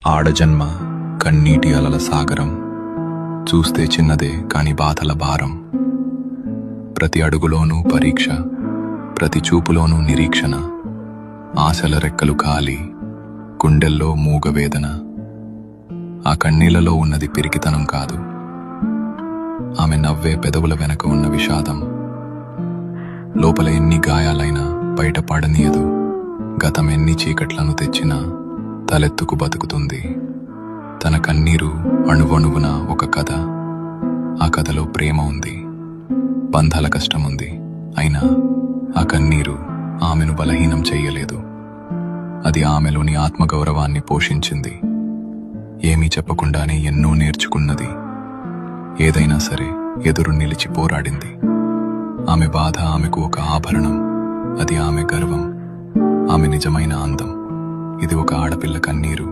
ఆడజన్మ కన్నీటి అలల సాగరం, చూస్తే చిన్నదే కాని బాధల భారం. ప్రతి అడుగులోనూ పరీక్ష, ప్రతి చూపులోనూ నిరీక్షణ. ఆశల రెక్కలు ఖాళీ, గుండెల్లో మూగవేదన. ఆ కన్నీళ్లలో ఉన్నది పిరికితనం కాదు, ఆమె నవ్వే పెదవుల వెనక ఉన్న విషాదం. లోపల ఎన్ని గాయాలైనా బయటపడనీయదు, గతం ఎన్ని చీకట్లను తెచ్చినా తలెత్తుకు బతుకుతుంది. తన కన్నీరు అణువణువున ఒక కథ. ఆ కథలో ప్రేమ ఉంది, బంధాల కష్టముంది. అయినా ఆ కన్నీరు ఆమెను బలహీనం చెయ్యలేదు. అది ఆమెలోని ఆత్మగౌరవాన్ని పోషించింది. ఏమీ చెప్పకుండానే ఎన్నో నేర్చుకున్నది. ఏదైనా సరే ఎదురు నిలిచి పోరాడింది. ఆమె బాధ ఆమెకు ఒక ఆభరణం, అది ఆమె గర్వం, ఆమె నిజమైన అందం. ఇది ఒక ఆడపిల్ల కన్నీరు.